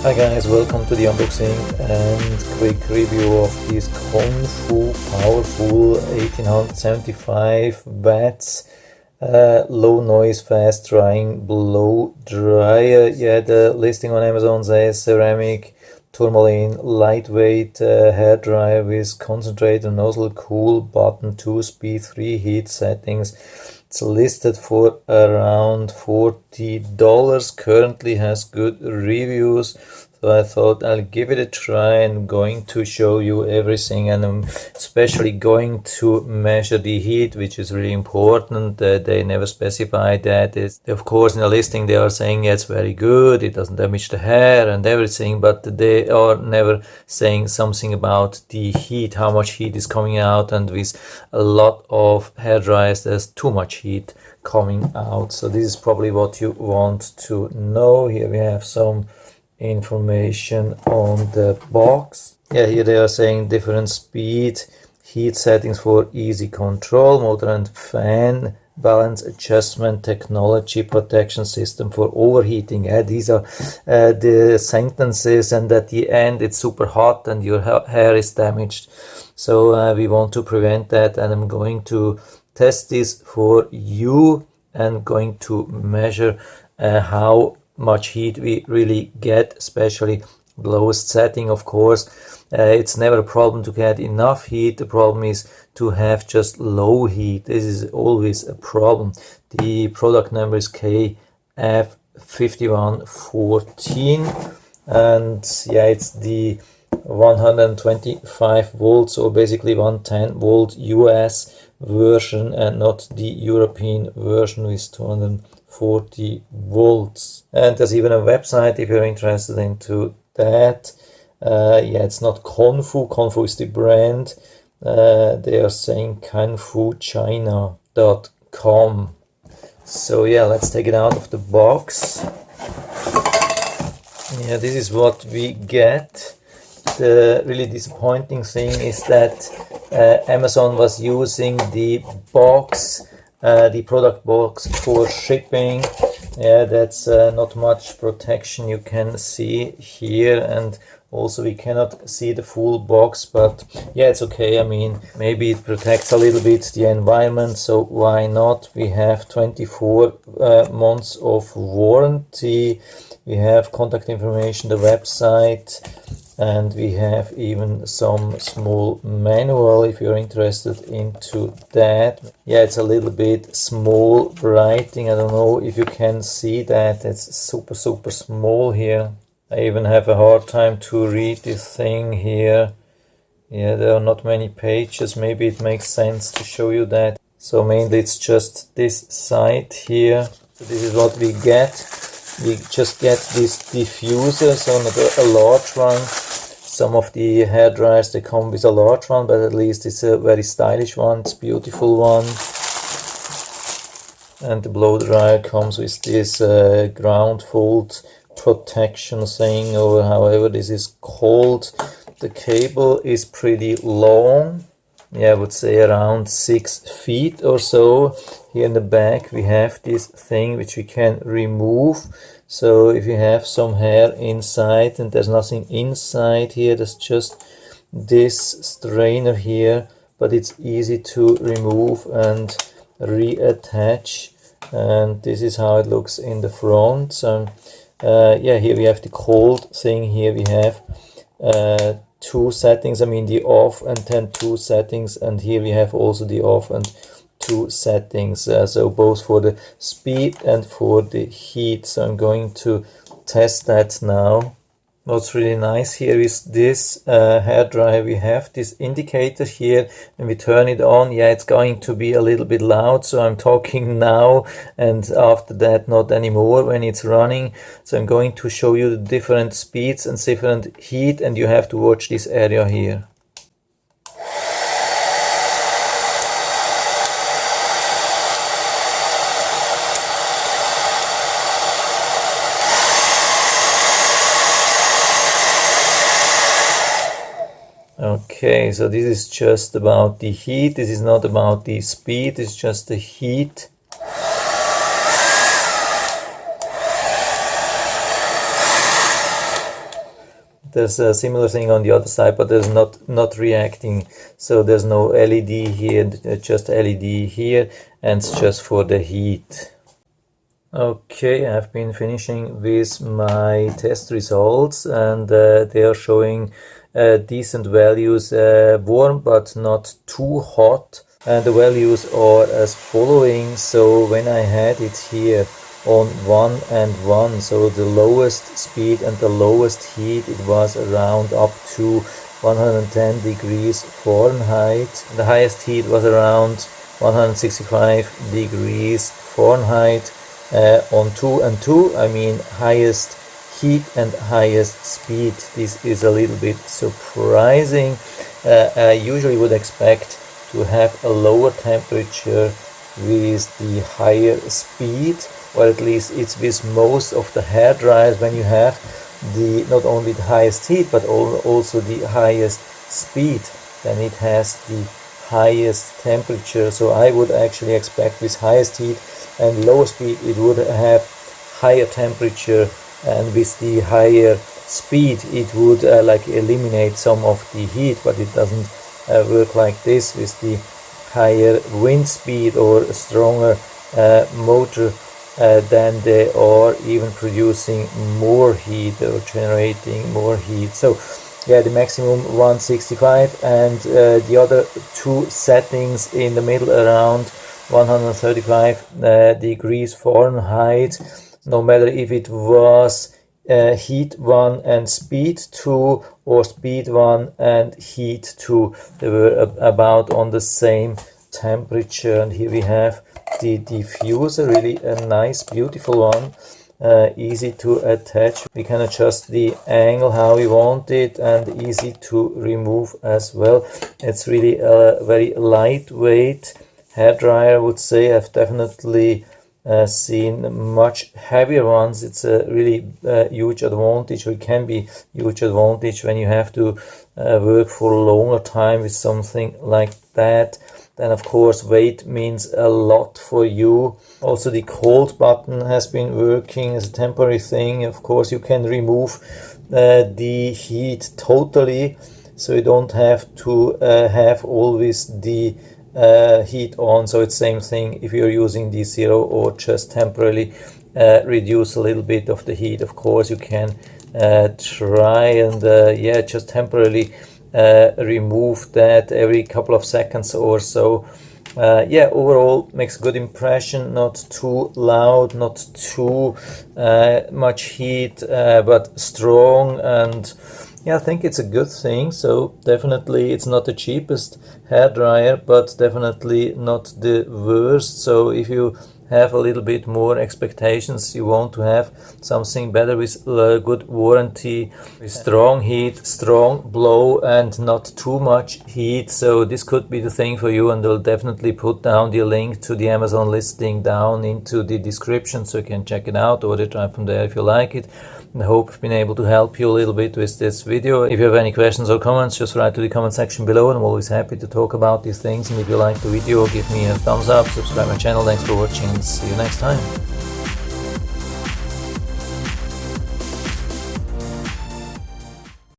Hi guys, welcome to the unboxing and quick review of this CONFU powerful 1875 watts low noise fast drying blow dryer. Yeah, the listing on Amazon says ceramic Tourmaline lightweight hair dryer with concentrator, nozzle, cool button, 2 speed, 3 heat settings. It's listed for around $40. Currently has good reviews, so I thought I'll give it a try and going to show you everything, and I'm especially going to measure the heat, which is really important. They never specify that. Of course, in the listing they are saying yeah, it's very good, it doesn't damage the hair and everything, but they are never saying something about the heat, how much heat is coming out, and with a lot of hair dryers there's too much heat coming out. So this is probably what you want to know. Here we have some information on the box. Yeah, here they are saying different speed, heat settings for easy control, motor and fan, balance adjustment technology, protection system for overheating. Yeah, these are the sentences, and at the end it's super hot and your hair is damaged. So we want to prevent that, and I'm going to test this for you and going to measure how much heat we really get, especially the lowest setting. Of course, it's never a problem to get enough heat. The problem is to have just low heat. This is always a problem. The product number is KF-5114, and yeah, it's the 125 volts, or basically 110 volt US version, and not the European version with 240 volts. And there's even a website if you're interested into that. Yeah, it's not CONFU. CONFU is the brand. They are saying CONFUchina.com. So yeah, let's take it out of the box. Yeah, this is what we get. The really disappointing thing is that Amazon was using the box, the product box, for shipping. Yeah, that's not much protection you can see here, and also we cannot see the full box, but yeah, it's okay. I mean, maybe it protects a little bit the environment, so why not? We have 24 months of warranty. We have contact information, the website, and we have even some small manual if you're interested into that. Yeah, it's a little bit small writing. I don't know if you can see that. It's super small here. I even have a hard time to read this thing here. Yeah, there are not many pages. Maybe it makes sense to show you that. So mainly it's just this side here. So this is what we get. We just get this diffuser, so not a large one. Some of the hair dryers, they come with a large one, but at least it's a very stylish one. It's a beautiful one. And the blow dryer comes with this ground fault protection thing, or however this is called. The cable is pretty long. Yeah, I would say around 6 feet or so. Here in the back we have this thing which we can remove. So if you have some hair inside and there's nothing inside here, there's just this strainer here, but it's easy to remove and reattach. And this is how it looks in the front. So yeah, here we have the cold thing. Here we have 2 settings, I mean the off and then 2 settings, and here we have also the off and 2 settings, so both for the speed and for the heat. So I'm going to test that now. What's really nice here is this hairdryer. We have this indicator here, and we turn it on. Yeah, it's going to be a little bit loud, so I'm talking now, and after that not anymore when it's running. So I'm going to show you the different speeds and different heat, and you have to watch this area here. Okay, so this is just about the heat. This is not about the speed, it's just the heat. there's a similar thing on the other side, but there's not reacting, so there's no LED here, just LED here, and it's just for the heat. Okay, I've been finishing with my test results, and they are showing decent values, warm but not too hot, and the values are as following. So when I had it here on 1 and 1, so the lowest speed and the lowest heat, it was around up to 110 degrees Fahrenheit. The highest heat was around 165 degrees Fahrenheit. On 2 and 2, I mean highest heat and highest speed. This is a little bit surprising. I usually would expect to have a lower temperature with the higher speed, or at least it's with most of the hair dryers. When you have the not only the highest heat but also the highest speed, then it has the highest temperature. So I would actually expect with highest heat and lower speed it would have higher temperature, and with the higher speed it would like eliminate some of the heat, but it doesn't work like this. With the higher wind speed or a stronger motor, then they are even producing more heat or generating more heat. So yeah, the maximum 165, and the other two settings in the middle around 135 degrees Fahrenheit. No matter if it was heat 1 and speed 2 or speed 1 and heat 2, they were about on the same temperature. And here we have the diffuser, really a nice beautiful one, easy to attach. We can adjust the angle how we want it, and easy to remove as well. It's really a very lightweight hairdryer, I would say. I've definitely seen much heavier ones. It's a really huge advantage, or it can be huge advantage when you have to work for a longer time with something like that. Then of course weight means a lot for you. Also the cold button has been working as a temporary thing. Of course you can remove the heat totally, so you don't have to have always the heat on. So it's same thing if you're using the 0 or just temporarily reduce a little bit of the heat. Of course you can try and yeah, just temporarily remove that every couple of seconds or so. Yeah, overall makes a good impression. Not too loud, not too much heat, but strong, and yeah, I think it's a good thing. So definitely it's not the cheapest hairdryer, but definitely not the worst. So if you have a little bit more expectations, you want to have something better with good warranty, with strong heat, strong blow, and not too much heat. So this could be the thing for you, and I'll definitely put down the link to the Amazon listing down into the description, so you can check it out, order it right from there if you like it. I hope I've been able to help you a little bit with this video. If you have any questions or comments, just write to the comment section below, and I'm always happy to talk about these things. And if you like the video, give me a thumbs up, subscribe my channel. Thanks for watching, and see you next time.